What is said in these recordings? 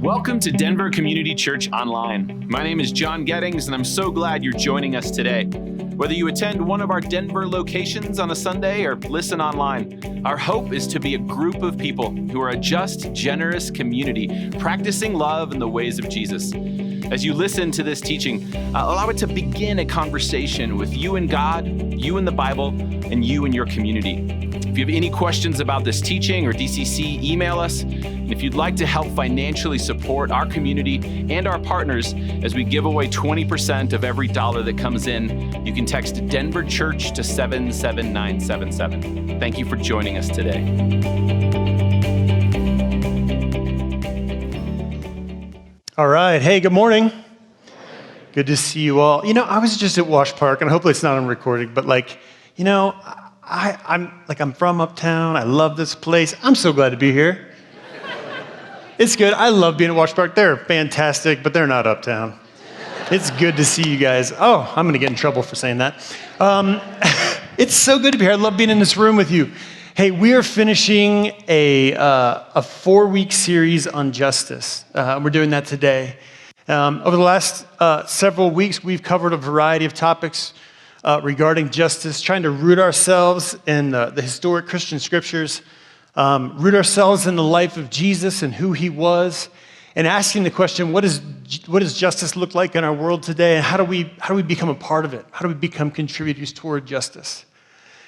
Welcome to Denver Community Church Online. My name is John Gettings, and I'm so glad you're joining us today. Whether you attend one of our Denver locations on a Sunday or listen online, our hope is to be a group of people who are a just, generous community, practicing love in the ways of Jesus. As you listen to this teaching, allow it to begin a conversation with you and God, you and the Bible, and you and your community. If you have any questions about this teaching or DCC, email us. And if you'd like to help financially support our community and our partners as we give away 20% of every dollar that comes in, you can text Denver Church to 77977. Thank you for joining us today. All right. Hey, good morning. Good to see you all. I was just at Wash Park, and hopefully it's not on recording, but I'm from uptown. I love this place. I'm so glad to be here. It's good. I love being at Wash Park. They're fantastic, but they're not uptown. It's good to see you guys. Oh, I'm going to get in trouble for saying that. It's so good to be here. I love being in this room with you. Hey, we are finishing a 4-week series on justice. We're doing that today. Over the last several weeks, we've covered a variety of topics regarding justice, trying to root ourselves in the historic Christian scriptures, root ourselves in the life of Jesus and who he was, and asking the question, what does justice look like in our world today, and how do we become a part of it? How do we become contributors toward justice?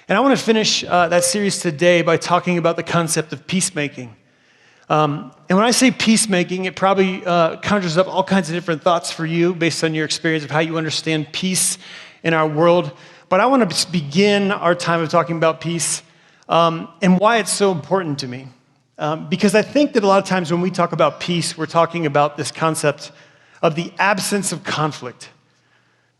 And I want to finish that series today by talking about the concept of peacemaking. And when I say peacemaking, it probably conjures up all kinds of different thoughts for you based on your experience of how you understand peace in our world. But I want to begin our time of talking about peace and why it's so important to me. Because I think that a lot of times when we talk about peace, we're talking about this concept of the absence of conflict,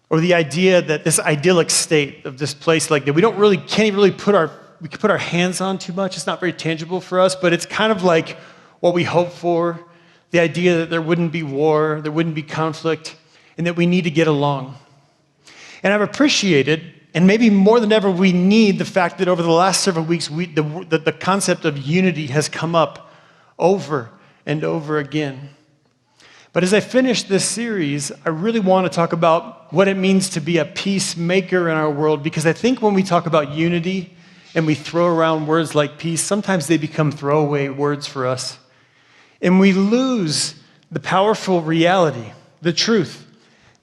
or the idea that this idyllic state of this place like that we can't really put our hands on too much. It's not very tangible for us, but it's kind of like what we hope for, the idea that there wouldn't be war, there wouldn't be conflict, and that we need to get along. And I've appreciated, and maybe more than ever, we need the fact that over the last several weeks, the concept of unity has come up over and over again. But as I finish this series, I really want to talk about what it means to be a peacemaker in our world, because I think when we talk about unity and we throw around words like peace, sometimes they become throwaway words for us. And we lose the powerful reality, the truth,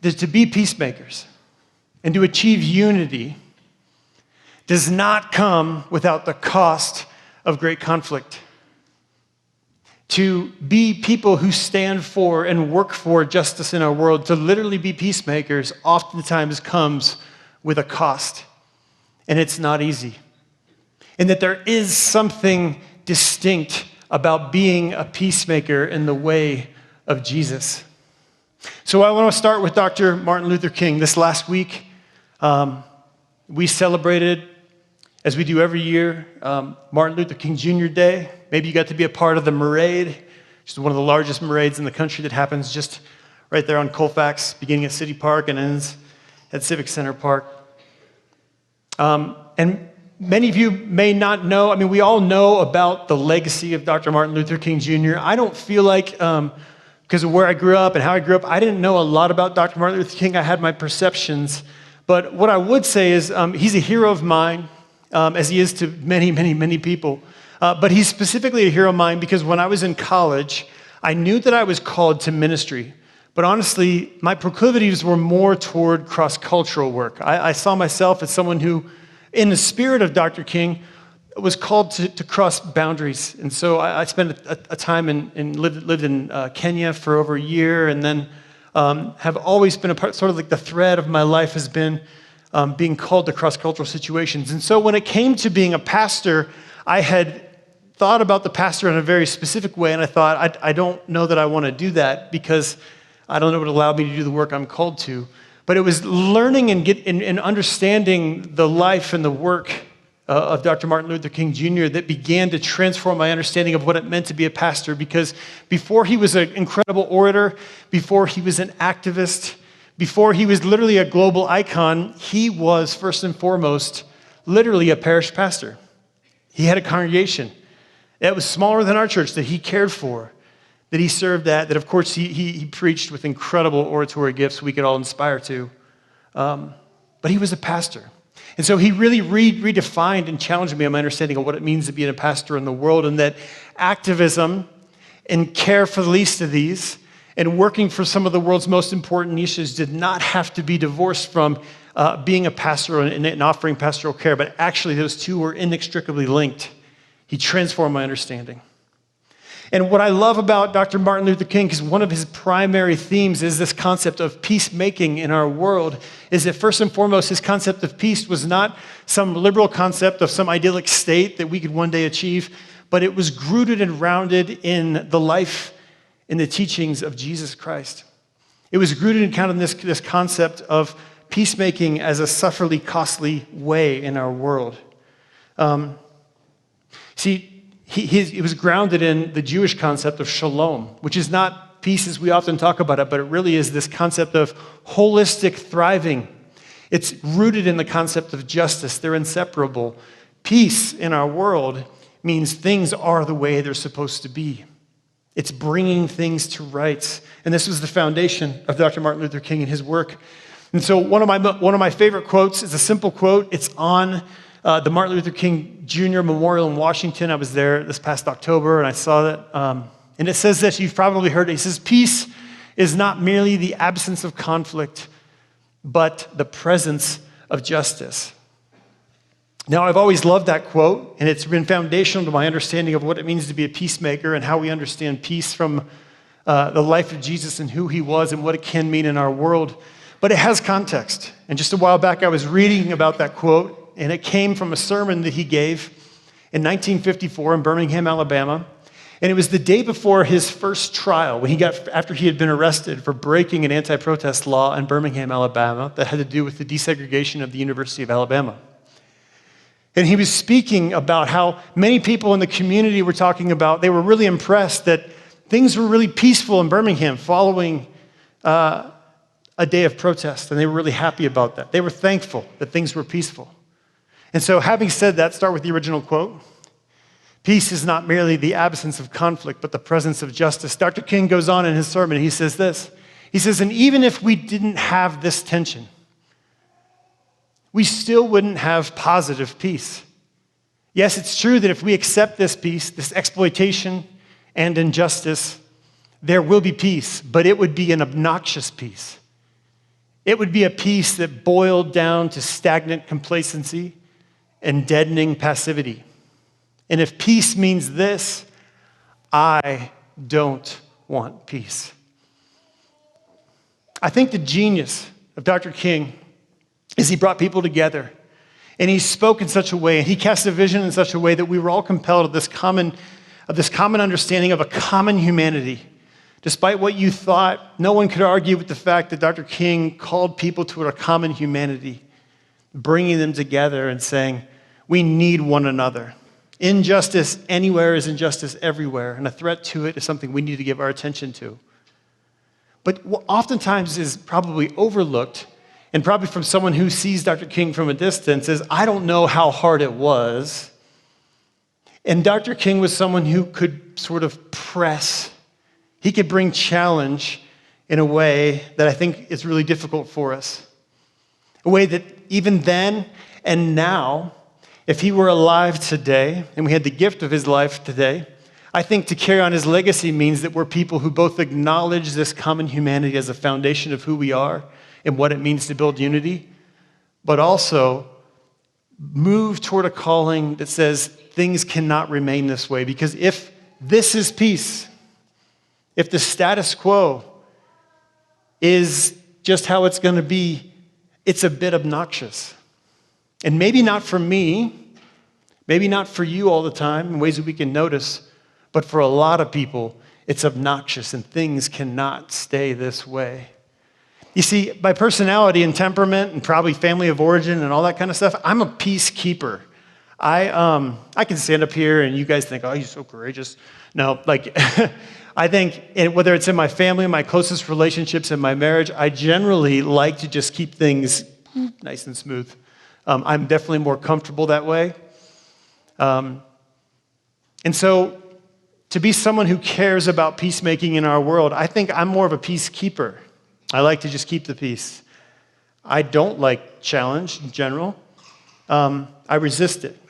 that to be peacemakers and to achieve unity does not come without the cost of great conflict. To be people who stand for and work for justice in our world, to literally be peacemakers, oftentimes comes with a cost. And it's not easy. And that there is something distinct about being a peacemaker in the way of Jesus. So I want to start with Dr. Martin Luther King. This last week, we celebrated, as we do every year, Martin Luther King Jr. Day. Maybe you got to be a part of the parade, which is one of the largest parades in the country that happens just right there on Colfax, beginning at City Park and ends at Civic Center Park. And many of you may not know, we all know about the legacy of Dr. Martin Luther King Jr. I don't feel like, because of where I grew up and how I grew up, I didn't know a lot about Dr. Martin Luther King. I had my perceptions. But what I would say is he's a hero of mine, as he is to many, many, many people. But he's specifically a hero of mine because when I was in college, I knew that I was called to ministry. But honestly, my proclivities were more toward cross-cultural work. I saw myself as someone who, in the spirit of Dr. King, was called to cross boundaries. And so I spent a time and lived in Kenya for over a year, and then have always been a part, sort of like the thread of my life has been being called to cross-cultural situations. And so when it came to being a pastor, I had thought about the pastor in a very specific way, and I thought, I don't know that I want to do that because I don't know what allowed me to do the work I'm called to. But it was learning and understanding the life and the work of Dr. Martin Luther King Jr. that began to transform my understanding of what it meant to be a pastor, because before he was an incredible orator, before he was an activist, before he was literally a global icon, he was first and foremost literally a parish pastor. He had a congregation that was smaller than our church that he cared for, that he served at, that of course he preached with incredible oratory gifts we could all inspire to. But he was a pastor. And so he really redefined and challenged me on my understanding of what it means to be a pastor in the world, and that activism and care for the least of these and working for some of the world's most important niches did not have to be divorced from being a pastor and offering pastoral care, but actually those two were inextricably linked. He transformed my understanding. And what I love about Dr. Martin Luther King, because one of his primary themes is this concept of peacemaking in our world, is that first and foremost, his concept of peace was not some liberal concept of some idyllic state that we could one day achieve, but it was rooted and rounded in the life and the teachings of Jesus Christ. It was rooted in kind of this concept of peacemaking as a sufferingly costly way in our world. It was grounded in the Jewish concept of shalom, which is not peace as we often talk about it, but it really is this concept of holistic thriving. It's rooted in the concept of justice. They're inseparable. Peace in our world means things are the way they're supposed to be. It's bringing things to rights. And this was the foundation of Dr. Martin Luther King and his work. And so one of my favorite quotes is a simple quote. It's on the Martin Luther King Jr. Memorial in Washington. I was there this past October, and I saw that. And it says this, you've probably heard it. He says, peace is not merely the absence of conflict, but the presence of justice. Now, I've always loved that quote, and it's been foundational to my understanding of what it means to be a peacemaker and how we understand peace from the life of Jesus and who he was and what it can mean in our world. But it has context. And just a while back, I was reading about that quote, and it came from a sermon that he gave in 1954 in Birmingham, Alabama. And it was the day before his first trial, after he had been arrested for breaking an anti-protest law in Birmingham, Alabama, that had to do with the desegregation of the University of Alabama. And he was speaking about how many people in the community were talking about, they were really impressed that things were really peaceful in Birmingham following a day of protest, and they were really happy about that. They were thankful that things were peaceful. And so having said that, start with the original quote. Peace is not merely the absence of conflict, but the presence of justice. Dr. King goes on in his sermon, he says this. He says, and even if we didn't have this tension, we still wouldn't have positive peace. Yes, it's true that if we accept this peace, this exploitation and injustice, there will be peace, but it would be an obnoxious peace. It would be a peace that boiled down to stagnant complacency and deadening passivity. And if peace means this, I don't want peace. I think the genius of Dr. King is he brought people together, and he spoke in such a way, and he cast a vision in such a way that we were all compelled of this common understanding of a common humanity. Despite what you thought, no one could argue with the fact that Dr. King called people to a common humanity, bringing them together and saying, we need one another. Injustice anywhere is injustice everywhere, and a threat to it is something we need to give our attention to. But what oftentimes is probably overlooked, and probably from someone who sees Dr. King from a distance, is I don't know how hard it was. And Dr. King was someone who could sort of press. He could bring challenge in a way that I think is really difficult for us. A way that even then and now, if he were alive today, and we had the gift of his life today, I think to carry on his legacy means that we're people who both acknowledge this common humanity as a foundation of who we are and what it means to build unity, but also move toward a calling that says things cannot remain this way. Because if this is peace, if the status quo is just how it's going to be, it's a bit obnoxious. And maybe not for me, maybe not for you all the time in ways that we can notice, but for a lot of people, it's obnoxious and things cannot stay this way. You see, by personality and temperament and probably family of origin and all that kind of stuff, I'm a peacekeeper. I can stand up here and you guys think, oh, you're so courageous. No, I think whether it's in my family, my closest relationships, in my marriage, I generally like to just keep things nice and smooth. I'm definitely more comfortable that way. And so to be someone who cares about peacemaking in our world, I think I'm more of a peacekeeper. I like to just keep the peace. I don't like challenge in general. I resist it.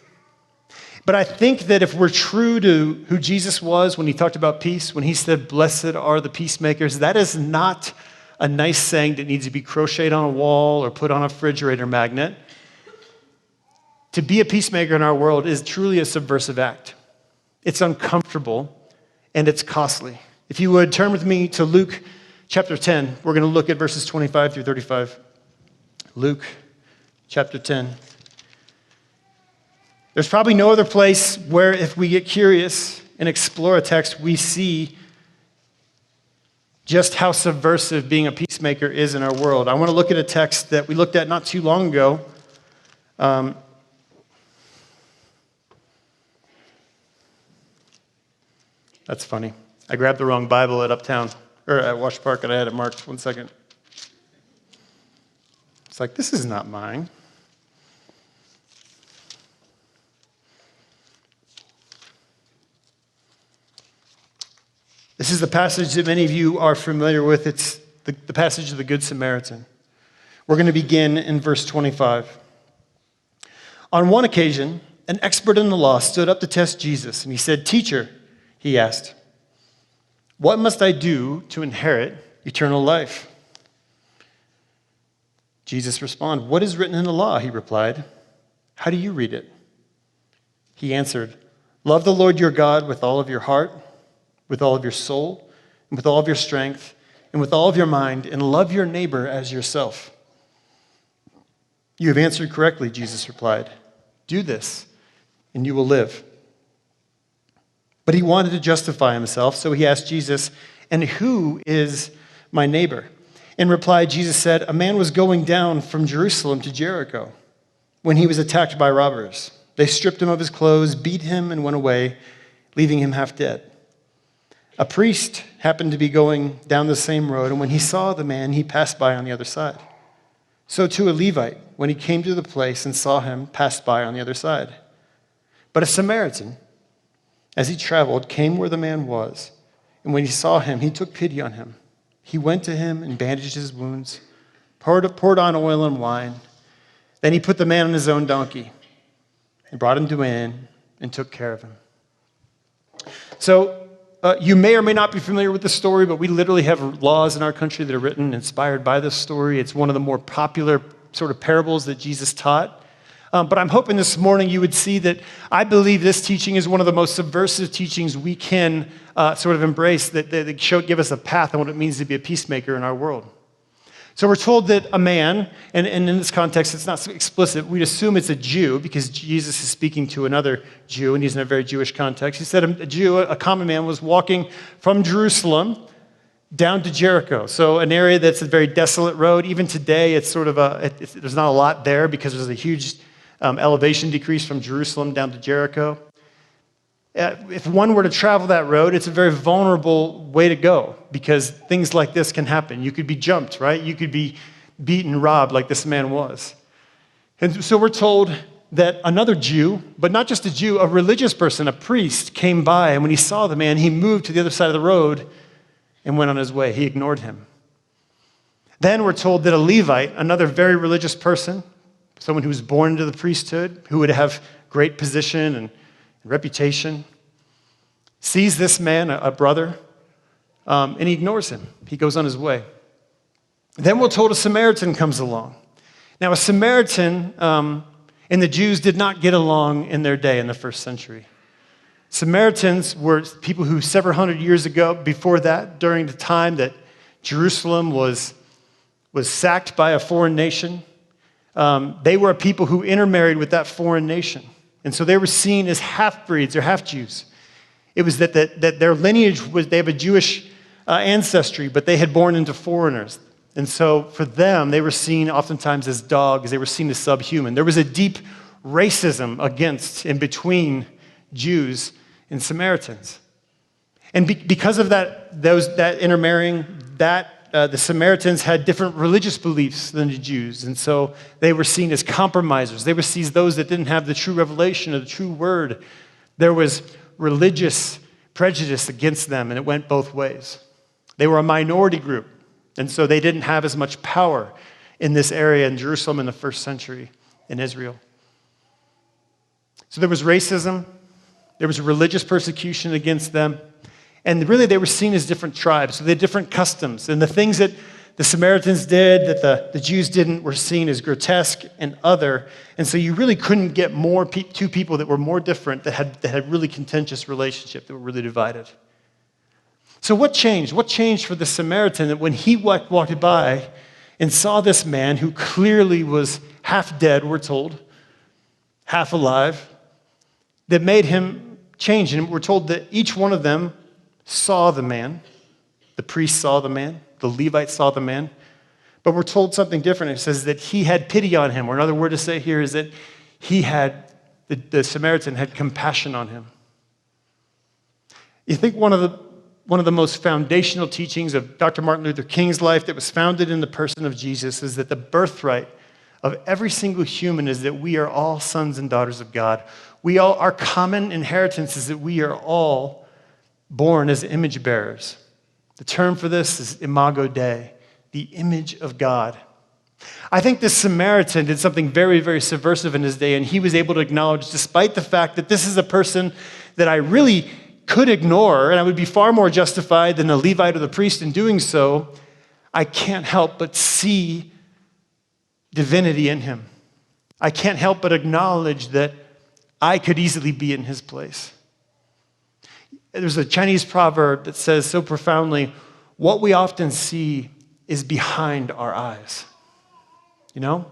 But I think that if we're true to who Jesus was when he talked about peace, when he said, "Blessed are the peacemakers," that is not a nice saying that needs to be crocheted on a wall or put on a refrigerator magnet. To be a peacemaker in our world is truly a subversive act. It's uncomfortable and it's costly. If you would turn with me to Luke chapter 10, we're going to look at verses 25 through 35. Luke chapter 10. There's probably no other place where, if we get curious and explore a text, we see just how subversive being a peacemaker is in our world. I want to look at a text that we looked at not too long ago. That's funny. I grabbed the wrong Bible at Uptown, or at Wash Park, and I had it marked. 1 second. It's like, this is not mine. This is the passage that many of you are familiar with. It's the passage of the Good Samaritan. We're going to begin in verse 25. On one occasion, an expert in the law stood up to test Jesus, and he said, "Teacher," he asked, "what must I do to inherit eternal life?" Jesus responded, "What is written in the law?" He replied. "How do you read it?" He answered, "Love the Lord your God with all of your heart, with all of your soul, and with all of your strength, and with all of your mind, and love your neighbor as yourself." "You have answered correctly," Jesus replied. "Do this, and you will live." But he wanted to justify himself, so he asked Jesus, "And who is my neighbor?" In reply, Jesus said, "A man was going down from Jerusalem to Jericho when he was attacked by robbers. They stripped him of his clothes, beat him, and went away, leaving him half dead. A priest happened to be going down the same road, and when he saw the man, he passed by on the other side. So too a Levite, when he came to the place and saw him, passed by on the other side. But a Samaritan, as he traveled, came where the man was, and when he saw him, he took pity on him. He went to him and bandaged his wounds, poured on oil and wine. Then he put the man on his own donkey and brought him to an inn and took care of him." So you may or may not be familiar with the story, but we literally have laws in our country that are written inspired by this story. It's one of the more popular sort of parables that Jesus taught. But I'm hoping this morning you would see that I believe this teaching is one of the most subversive teachings we can sort of embrace, that give us a path on what it means to be a peacemaker in our world. So we're told that a man, and in this context it's not so explicit, we'd assume it's a Jew because Jesus is speaking to another Jew, and he's in a very Jewish context. He said a Jew, a common man, was walking from Jerusalem down to Jericho. So an area that's a very desolate road. Even today, it's sort of there's not a lot there because there's a huge elevation decrease from Jerusalem down to Jericho. If one were to travel that road, it's a very vulnerable way to go because things like this can happen. You could be jumped, right? You could be beaten, robbed like this man was. And so we're told that another Jew, but not just a Jew, a religious person, a priest, came by, and when he saw the man, he moved to the other side of the road and went on his way. He ignored him. Then we're told that a Levite, another very religious person, someone who was born into the priesthood, who would have great position and reputation, sees this man, a brother, and he ignores him. He goes on his way. Then we're told a Samaritan comes along. Now, a Samaritan and the Jews did not get along in their day in the first century. Samaritans were people who several hundred years ago, before that, during the time that Jerusalem was sacked by a foreign nation, they were a people who intermarried with that foreign nation. And so they were seen as half-breeds or half-Jews. It was that their lineage was, they have a Jewish ancestry, but they had born into foreigners. And so for them, they were seen oftentimes as dogs. They were seen as subhuman. There was a deep racism against and between Jews and Samaritans. And because of that intermarrying, that the Samaritans had different religious beliefs than the Jews, and so they were seen as compromisers. They were seen as those that didn't have the true revelation of the true word. There was religious prejudice against them, and it went both ways. They were a minority group, and so they didn't have as much power in this area in Jerusalem in the first century in Israel. So there was racism, there was religious persecution against them, and really they were seen as different tribes. So they had different customs, and the things that the Samaritans did that the Jews didn't were seen as grotesque and other, and so you really couldn't get two people that were more different that had really contentious relationship, that were really divided. So what changed? What changed for the Samaritan that when he walked by and saw this man who clearly was half dead, we're told, half alive, that made him change? And we're told that each one of them saw the man. The priest saw the man. The Levite saw the man. But we're told something different. It says that he had pity on him. Or another word to say here is that the Samaritan had compassion on him. You think one of the most foundational teachings of Dr. Martin Luther King's life that was founded in the person of Jesus is that the birthright of every single human is that we are all sons and daughters of God. Our common inheritance is that we are all born as image bearers. The term for this is imago Dei, the image of God. I think this Samaritan did something very, very subversive in his day, and he was able to acknowledge, despite the fact that this is a person that I really could ignore, and I would be far more justified than the Levite or the priest in doing so, I can't help but see divinity in him. I can't help but acknowledge that I could easily be in his place. There's a Chinese proverb that says so profoundly, what we often see is behind our eyes. You know?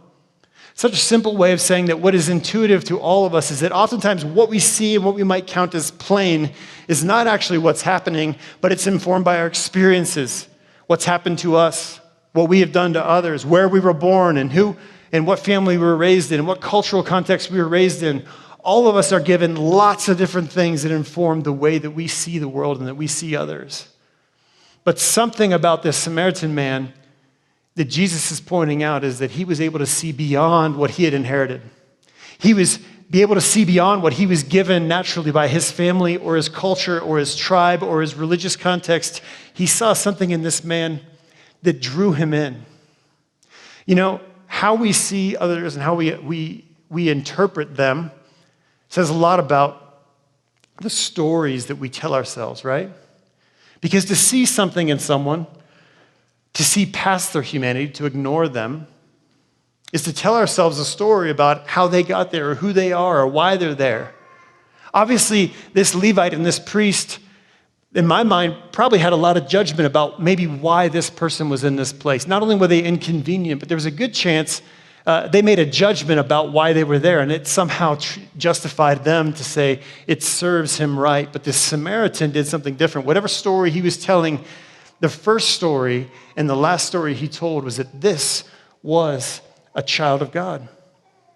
Such a simple way of saying that what is intuitive to all of us is that oftentimes what we see and what we might count as plain is not actually what's happening, but it's informed by our experiences, what's happened to us, what we have done to others, where we were born, and who and what family we were raised in, and what cultural context we were raised in. All of us are given lots of different things that inform the way that we see the world and that we see others. But something about this Samaritan man that Jesus is pointing out is that he was able to see beyond what he had inherited. He was able to see beyond what he was given naturally by his family or his culture or his tribe or his religious context. He saw something in this man that drew him in. You know, how we see others and how we interpret them says a lot about the stories that we tell ourselves, right? Because to see something in someone, to see past their humanity, to ignore them, is to tell ourselves a story about how they got there or who they are or why they're there. Obviously, this Levite and this priest, in my mind, probably had a lot of judgment about maybe why this person was in this place. Not only were they inconvenient, but there was a good chance they made a judgment about why they were there, and it somehow justified them to say it serves him right. But this Samaritan did something different. Whatever story he was telling, the first story and the last story he told was that this was a child of God,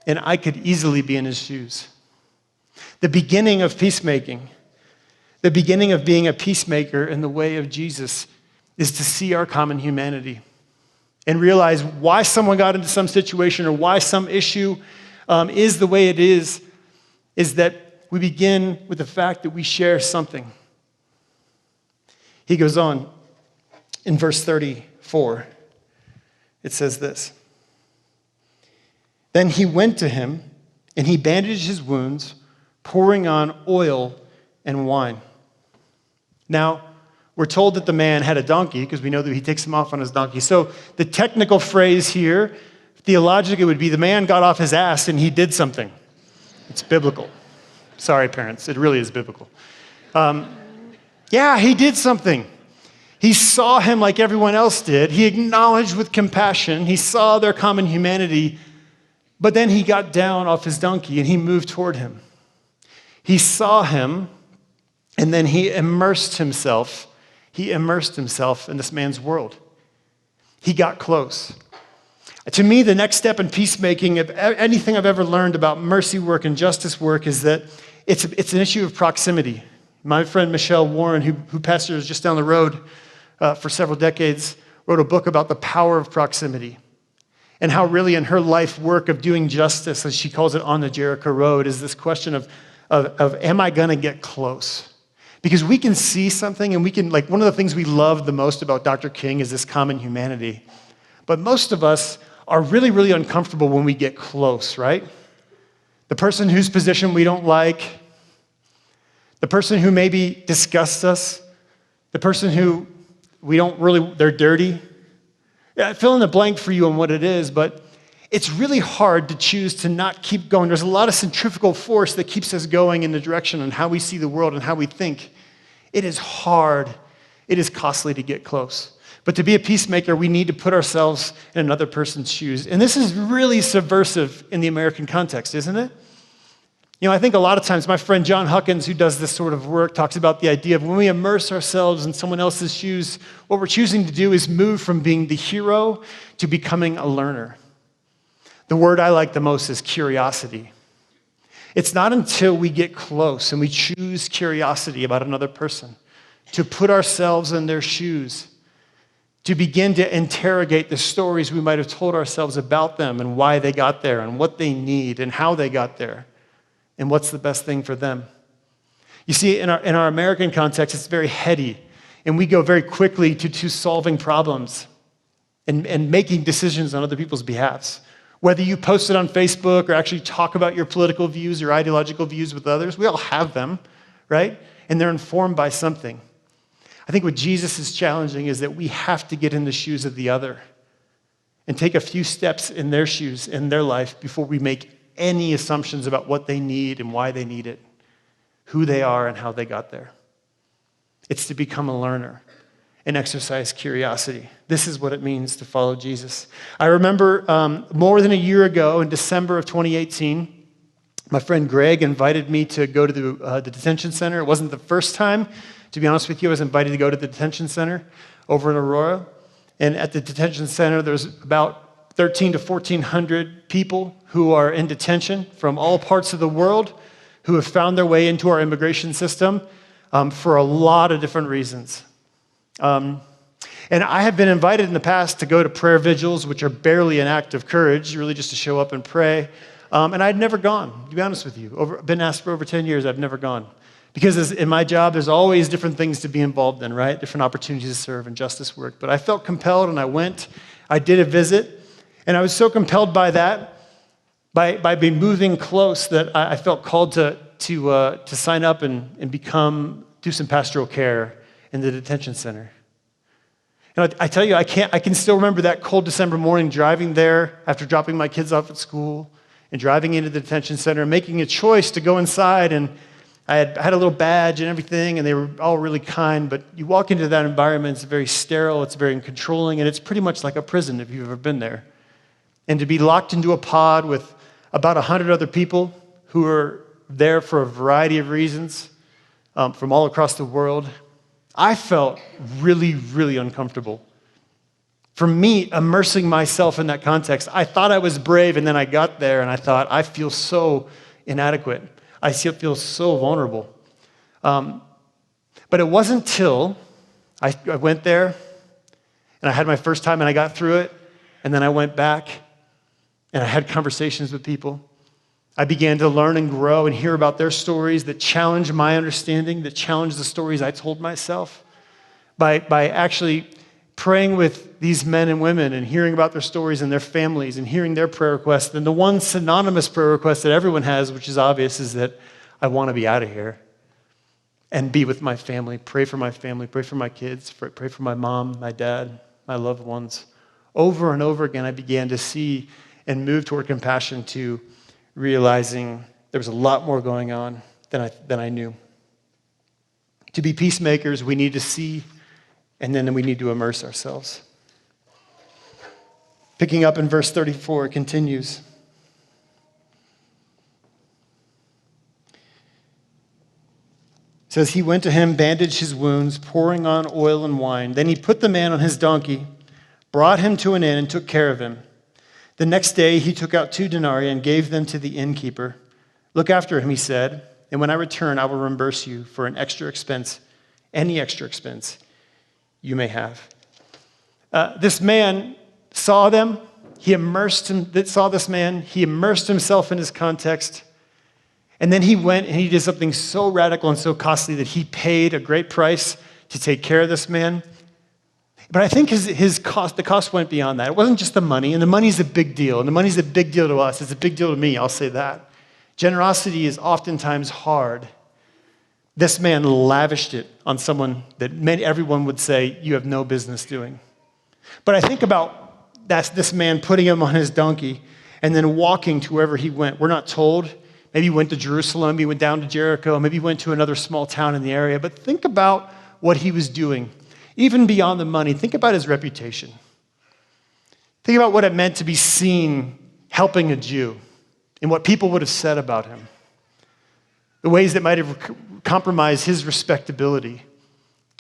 and I could easily be in his shoes. The beginning of peacemaking, the beginning of being a peacemaker in the way of Jesus is to see our common humanity and realize why someone got into some situation or why some issue is the way it is that we begin with the fact that we share something. He goes on in verse 34. It says this. Then he went to him and he bandaged his wounds, pouring on oil and wine. Now, we're told that the man had a donkey because we know that he takes him off on his donkey. So the technical phrase here, theologically, would be the man got off his ass and he did something. It's biblical. Sorry, parents. It really is biblical. Yeah, he did something. He saw him like everyone else did. He acknowledged with compassion. He saw their common humanity. But then he got down off his donkey and he moved toward him. He saw him and then he immersed himself. He immersed himself in this man's world. He got close. To me, the next step in peacemaking, of anything I've ever learned about mercy work and justice work, is that it's an issue of proximity. My friend Michelle Warren, who pastors just down the road for several decades, wrote a book about the power of proximity and how really in her life work of doing justice, as she calls it, on the Jericho Road, is this question of am I going to get close? Because we can see something and we can, like, one of the things we love the most about Dr. King is this common humanity. But most of us are really, really uncomfortable when we get close, right? The person whose position we don't like, the person who maybe disgusts us, the person who we don't really, they're dirty. Yeah, fill in the blank for you on what it is, but it's really hard to choose to not keep going. There's a lot of centrifugal force that keeps us going in the direction on how we see the world and how we think. It is hard. It is costly to get close. But to be a peacemaker, we need to put ourselves in another person's shoes. And this is really subversive in the American context, isn't it? You know, I think a lot of times my friend John Huckins, who does this sort of work, talks about the idea of when we immerse ourselves in someone else's shoes, what we're choosing to do is move from being the hero to becoming a learner. The word I like the most is curiosity. It's not until we get close and we choose curiosity about another person, to put ourselves in their shoes, to begin to interrogate the stories we might have told ourselves about them and why they got there and what they need and how they got there and what's the best thing for them. You see, in our American context, it's very heady, and we go very quickly to solving problems and making decisions on other people's behalves. Whether you post it on Facebook or actually talk about your political views or ideological views with others, we all have them, right? And they're informed by something. I think what Jesus is challenging is that we have to get in the shoes of the other and take a few steps in their shoes, in their life, before we make any assumptions about what they need and why they need it, who they are and how they got there. It's to become a learner and exercise curiosity. This is what it means to follow Jesus. I remember more than a year ago, in December of 2018, my friend Greg invited me to go to the detention center. It wasn't the first time. To be honest with you, I was invited to go to the detention center over in Aurora. And at the detention center, there's about 1,300 to 1,400 people who are in detention from all parts of the world who have found their way into our immigration system for a lot of different reasons. And I have been invited in the past to go to prayer vigils, which are barely an act of courage, really just to show up and pray. And I'd never gone, to be honest with you. Been asked for over 10 years, I've never gone. Because in my job, there's always different things to be involved in, right? Different opportunities to serve and justice work. But I felt compelled, and I went. I did a visit, and I was so compelled by that, by being moving close, that I felt called to sign up and do some pastoral care in the detention center. And I tell you, I can still remember that cold December morning, driving there after dropping my kids off at school, and driving into the detention center, and making a choice to go inside. And I had a little badge and everything, and they were all really kind, but you walk into that environment, it's very sterile, it's very controlling, and it's pretty much like a prison if you've ever been there. And to be locked into a pod with about 100 other people who are there for a variety of reasons from all across the world, I felt really, really uncomfortable. For me, immersing myself in that context, I thought I was brave, and then I got there, and I thought, I feel so inadequate. I feel so vulnerable. But it wasn't till I went there, and I had my first time, and I got through it, and then I went back, and I had conversations with people. I began to learn and grow and hear about their stories that challenged my understanding, that challenged the stories I told myself. By actually praying with these men and women and hearing about their stories and their families and hearing their prayer requests. And the one synonymous prayer request that everyone has, which is obvious, is that I want to be out of here and be with my family, pray for my kids, pray for my mom, my dad, my loved ones. Over and over again, I began to see and move toward compassion, to realizing there was a lot more going on than I knew. To be peacemakers, we need to see, and then we need to immerse ourselves. Picking up in verse 34, it continues. It says, he went to him, bandaged his wounds, pouring on oil and wine. Then he put the man on his donkey, brought him to an inn, and took care of him. The next day he took out 2 denarii and gave them to the innkeeper. Look after him, he said, and when I return, I will reimburse you for any extra expense you may have. This man saw them. He immersed himself in his context. And then he went and he did something so radical and so costly that he paid a great price to take care of this man. But I think the cost went beyond that. It wasn't just the money, and the money's a big deal, and the money's a big deal to us. It's a big deal to me, I'll say that. Generosity is oftentimes hard. This man lavished it on someone that everyone would say, you have no business doing. But I think about this man putting him on his donkey and then walking to wherever he went. We're not told. Maybe he went to Jerusalem, maybe he went down to Jericho, maybe he went to another small town in the area. But think about what he was doing. Even beyond the money, think about his reputation. Think about what it meant to be seen helping a Jew and what people would have said about him. The ways that might have compromised his respectability,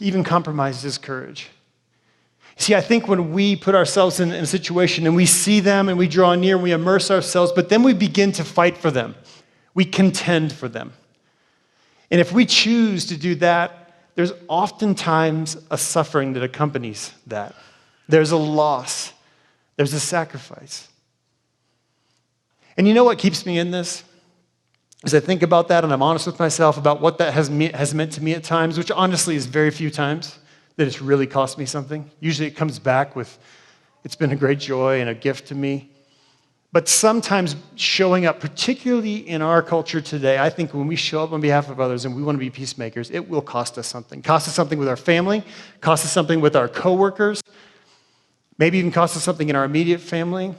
even compromised his courage. See, I think when we put ourselves in a situation and we see them and we draw near and we immerse ourselves, but then we begin to fight for them. We contend for them. And if we choose to do that, there's oftentimes a suffering that accompanies that. There's a loss. There's a sacrifice. And you know what keeps me in this? As I think about that and I'm honest with myself about what that has meant to me at times, which honestly is very few times that it's really cost me something. Usually it comes back with, it's been a great joy and a gift to me. But sometimes showing up, particularly in our culture today, I think when we show up on behalf of others and we want to be peacemakers, it will cost us something. Cost us something with our family, cost us something with our coworkers, maybe even cost us something in our immediate family.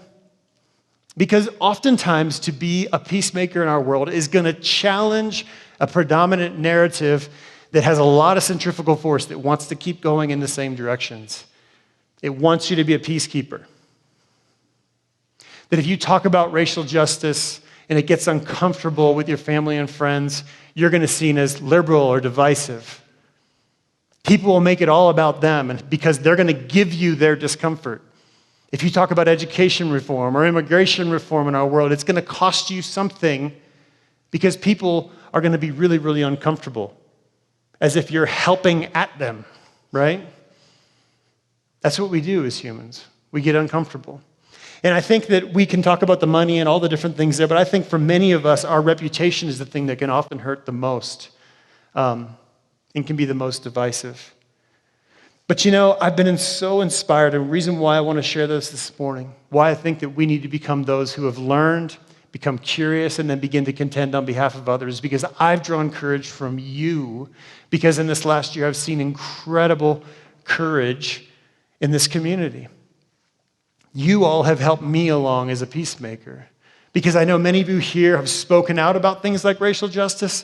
Because oftentimes to be a peacemaker in our world is going to challenge a predominant narrative that has a lot of centrifugal force that wants to keep going in the same directions. It wants you to be a peacekeeper. That if you talk about racial justice and it gets uncomfortable with your family and friends, you're going to be seen as liberal or divisive. People will make it all about them because they're going to give you their discomfort. If you talk about education reform or immigration reform in our world, it's going to cost you something because people are going to be really, really uncomfortable, as if you're helping at them, right? That's what we do as humans. We get uncomfortable. And I think that we can talk about the money and all the different things there, but I think for many of us, our reputation is the thing that can often hurt the most and can be the most divisive. But you know, I've been so inspired, and the reason why I want to share this morning, why I think that we need to become those who have learned, become curious, and then begin to contend on behalf of others, because I've drawn courage from you, because in this last year, I've seen incredible courage in this community. You all have helped me along as a peacemaker, because I know many of you here have spoken out about things like racial justice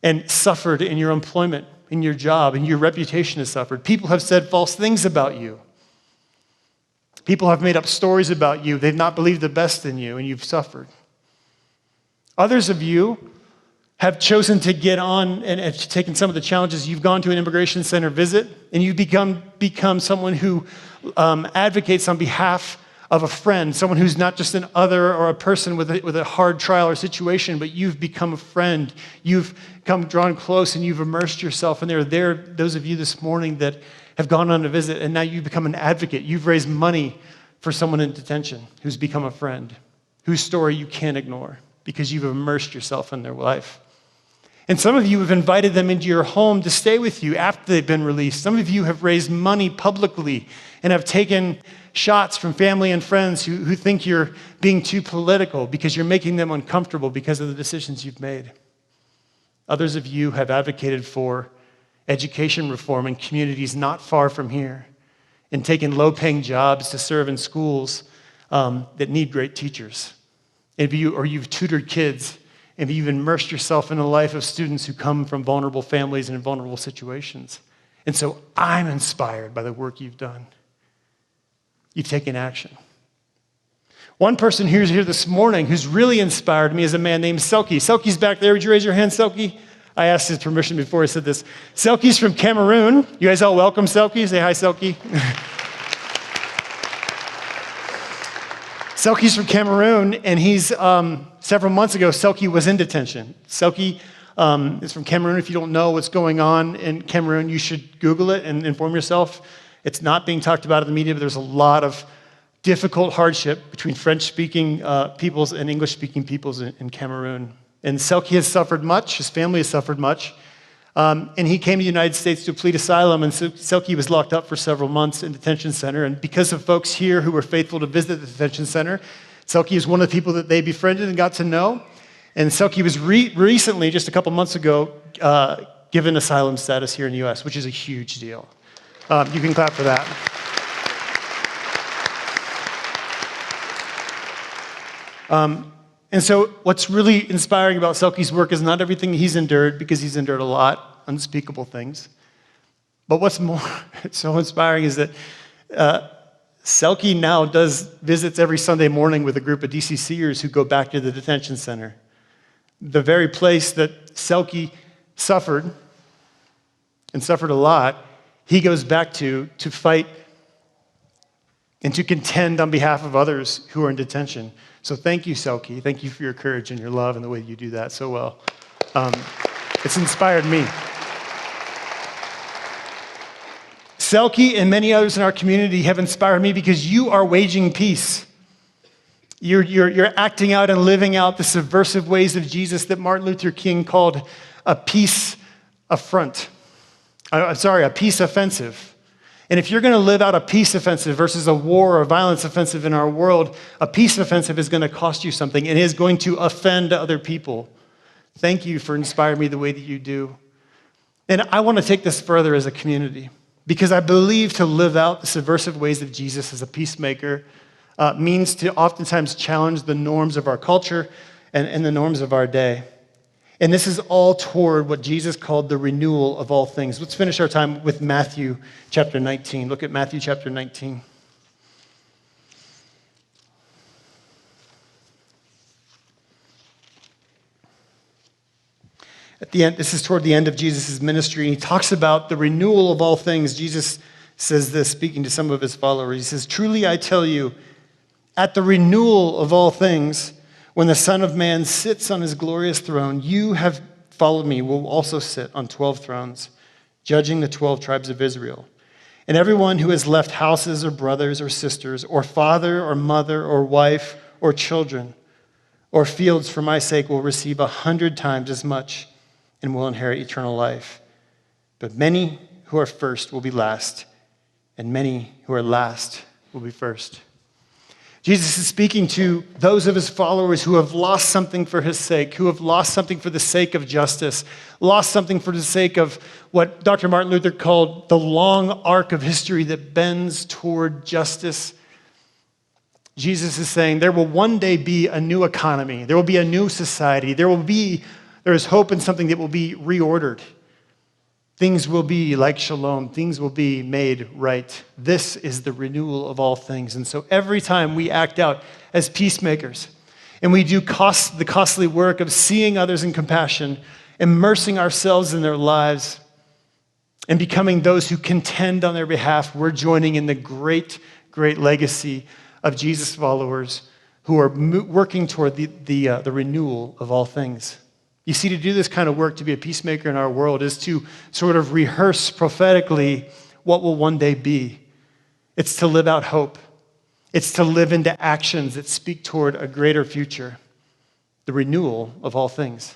and suffered in your employment, in your job, and your reputation has suffered. People have said false things about you. People have made up stories about you. They've not believed the best in you, and you've suffered. Others of you have chosen to get on and have taken some of the challenges. You've gone to an immigration center visit, and you've become someone who advocates on behalf of a friend, someone who's not just an other or a person with a hard trial or situation, but you've become a friend. You've come drawn close and you've immersed yourself. And there are those of you this morning that have gone on a visit, and now you've become an advocate. You've raised money for someone in detention who's become a friend, whose story you can't ignore because you've immersed yourself in their life. And some of you have invited them into your home to stay with you after they've been released. Some of you have raised money publicly and have taken shots from family and friends who think you're being too political because you're making them uncomfortable because of the decisions you've made. Others of you have advocated for education reform in communities not far from here and taken low-paying jobs to serve in schools that need great teachers. Or you've tutored kids, and you've immersed yourself in the life of students who come from vulnerable families and in vulnerable situations. And so I'm inspired by the work you've done. You've taken action. One person who's here this morning who's really inspired me is a man named Selkie. Selkie's back there. Would you raise your hand, Selkie? I asked his permission before I said this. Selkie's from Cameroon. You guys all welcome Selkie? Say hi, Selkie. Selkie's from Cameroon, and he's, several months ago, Selkie was in detention. Selkie is from Cameroon. If you don't know what's going on in Cameroon, you should Google it and inform yourself. It's not being talked about in the media, but there's a lot of difficult hardship between French-speaking peoples and English-speaking peoples in Cameroon. And Selkie has suffered much. His family has suffered much. And he came to the United States to plead asylum, and Selkie was locked up for several months in detention center. And because of folks here who were faithful to visit the detention center, Selkie is one of the people that they befriended and got to know. And Selkie was recently, just a couple months ago, given asylum status here in the U.S., which is a huge deal. You can clap for that. And so what's really inspiring about Selkie's work is not everything he's endured, because he's endured a lot, unspeakable things. But what's more so inspiring is that Selkie now does visits every Sunday morning with a group of DCCers who go back to the detention center. The very place that Selkie suffered, and suffered a lot, he goes back to fight and to contend on behalf of others who are in detention. So thank you, Selkie. Thank you for your courage and your love and the way you do that so well. It's inspired me. Selkie and many others in our community have inspired me because you are waging peace. You're acting out and living out the subversive ways of Jesus that Martin Luther King called a peace affront. A peace offensive. And if you're going to live out a peace offensive versus a war or violence offensive in our world, a peace offensive is going to cost you something and is going to offend other people. Thank you for inspiring me the way that you do. And I want to take this further as a community, because I believe to live out the subversive ways of Jesus as a peacemaker means to oftentimes challenge the norms of our culture and the norms of our day. And this is all toward what Jesus called the renewal of all things. Let's finish our time with Matthew chapter 19. Look at Matthew chapter 19. At the end, this is toward the end of Jesus' ministry, and he talks about the renewal of all things. Jesus says this, speaking to some of his followers. He says, "Truly I tell you, at the renewal of all things, when the Son of Man sits on his glorious throne, you have followed me will also sit on 12 thrones, judging the 12 tribes of Israel. And everyone who has left houses or brothers or sisters or father or mother or wife or children or fields for my sake will receive 100 times as much and will inherit eternal life. But many who are first will be last, and many who are last will be first." Jesus is speaking to those of his followers who have lost something for his sake, who have lost something for the sake of justice, lost something for the sake of what Dr. Martin Luther called the long arc of history that bends toward justice. Jesus is saying there will one day be a new economy. There will be a new society. There is hope in something that will be reordered. Things will be like Shalom. Things will be made right. This is the renewal of all things. And so every time we act out as peacemakers and we do the costly work of seeing others in compassion, immersing ourselves in their lives, and becoming those who contend on their behalf, we're joining in the great, great legacy of Jesus' followers who are working toward the renewal of all things. You see, to do this kind of work, to be a peacemaker in our world, is to sort of rehearse prophetically what will one day be. It's to live out hope. It's to live into actions that speak toward a greater future, the renewal of all things.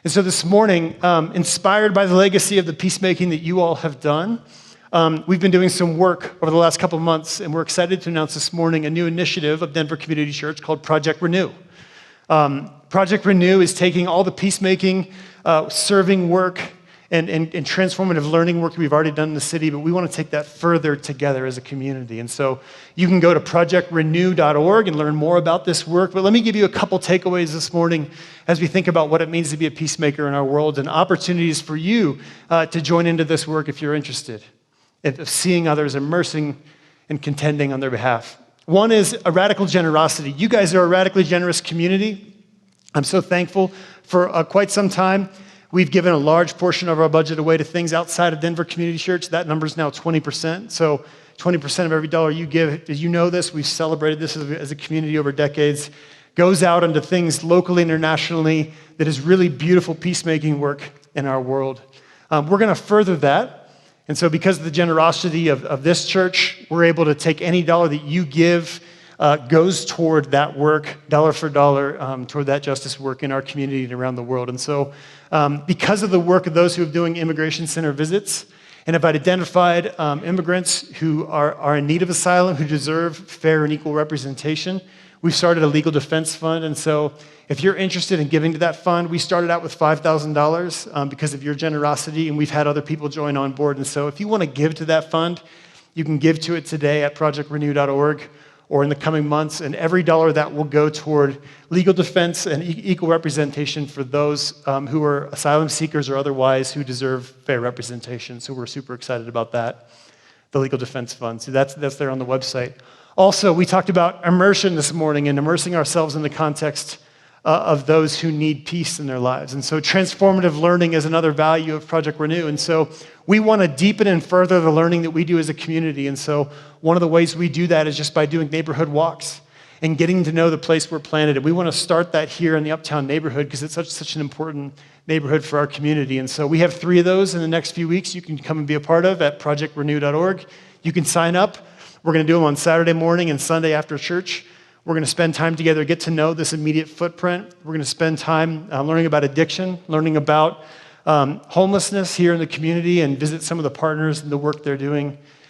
And so this morning, inspired by the legacy of the peacemaking that you all have done, we've been doing some work over the last couple of months, and we're excited to announce this morning a new initiative of Denver Community Church called Project Renew. Project Renew is taking all the peacemaking, serving work, and transformative learning work we've already done in the city, but we want to take that further together as a community. And so you can go to projectrenew.org and learn more about this work. But let me give you a couple takeaways this morning as we think about what it means to be a peacemaker in our world and opportunities for you to join into this work if you're interested, of seeing others, immersing and contending on their behalf. One is a radical generosity. You guys are a radically generous community. I'm so thankful. For quite some time, we've given a large portion of our budget away to things outside of Denver Community Church. That number is now 20%. So 20% of every dollar you give, as you know this, we've celebrated this as a community over decades, goes out into things locally, internationally, that is really beautiful peacemaking work in our world. We're going to further that And so because of the generosity of this church, we're able to take any dollar that you give goes toward that work, dollar for dollar, toward that justice work in our community and around the world. And so because of the work of those who are doing immigration center visits, and have identified immigrants who are in need of asylum, who deserve fair and equal representation, we've started a legal defense fund. And so if you're interested in giving to that fund, we started out with $5,000 because of your generosity, and we've had other people join on board. And so if you want to give to that fund, you can give to it today at projectrenew.org or in the coming months, and every dollar that will go toward legal defense and equal representation for those who are asylum seekers or otherwise who deserve fair representation. So we're super excited about that, the legal defense fund. So that's there on the website. Also, we talked about immersion this morning and immersing ourselves in the context of those who need peace in their lives. And so transformative learning is another value of Project Renew. And so we want to deepen and further the learning that we do as a community. And so one of the ways we do that is just by doing neighborhood walks and getting to know the place we're planted. And we want to start that here in the Uptown neighborhood because it's such an important neighborhood for our community. And so we have 3 of those in the next few weeks you can come and be a part of at projectrenew.org. You can sign up. We're going to do them on Saturday morning and Sunday after church. We're going to spend time together, get to know this immediate footprint. We're going to spend time learning about addiction, learning about homelessness here in the community, and visit some of the partners and the work they're doing.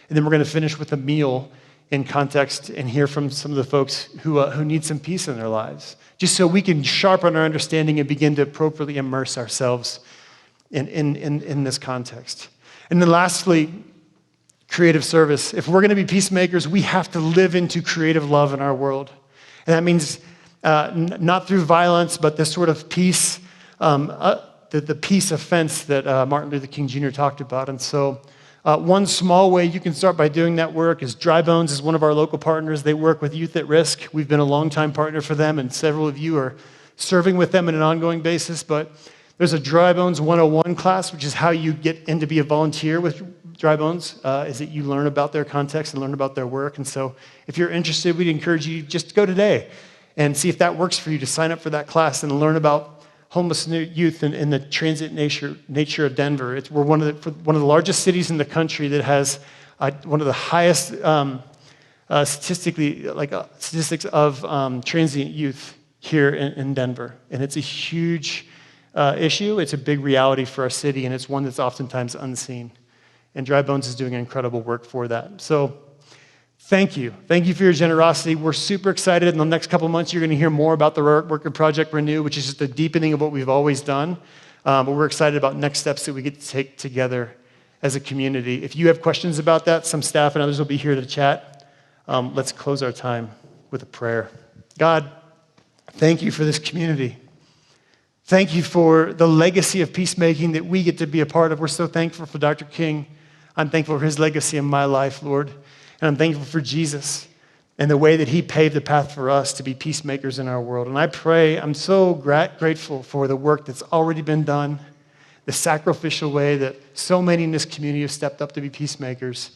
And then we're going to finish with a meal in context and hear from some of the folks who need some peace in their lives, just so we can sharpen our understanding and begin to appropriately immerse ourselves in this context. And then lastly, creative service. If we're going to be peacemakers, we have to live into creative love in our world. And that means not through violence, but this sort of peace, the peace offense that Martin Luther King Jr. talked about. And so one small way you can start by doing that work is Dry Bones is one of our local partners. They work with youth at risk. We've been a longtime partner for them, and several of you are serving with them on an ongoing basis. But there's a Dry Bones 101 class, which is how you get in to be a volunteer with Dry Bones, is that you learn about their context and learn about their work. And so if you're interested, we'd encourage you just to go today and see if that works for you, to sign up for that class and learn about homeless youth and the transit nature of Denver. We're one of the largest cities in the country that has one of the highest statistics of transient youth here in Denver. And it's a huge issue. It's a big reality for our city, and it's one that's oftentimes unseen. And Dry Bones is doing incredible work for that. So thank you. Thank you for your generosity. We're super excited. In the next couple of months, you're going to hear more about the work of Project Renew, which is just a deepening of what we've always done. But we're excited about next steps that we get to take together as a community. If you have questions about that, some staff and others will be here to chat. Let's close our time with a prayer. God, thank you for this community. Thank you for the legacy of peacemaking that we get to be a part of. We're so thankful for Dr. King. I'm thankful for his legacy in my life, Lord. And I'm thankful for Jesus and the way that he paved the path for us to be peacemakers in our world. And I pray, I'm so grateful for the work that's already been done, the sacrificial way that so many in this community have stepped up to be peacemakers.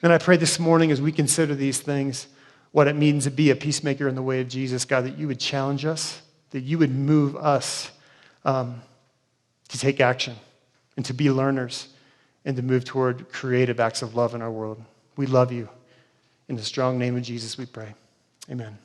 And I pray this morning as we consider these things, what it means to be a peacemaker in the way of Jesus, God, that you would challenge us, that you would move us to take action and to be learners and to move toward creative acts of love in our world. We love you. In the strong name of Jesus we pray. Amen.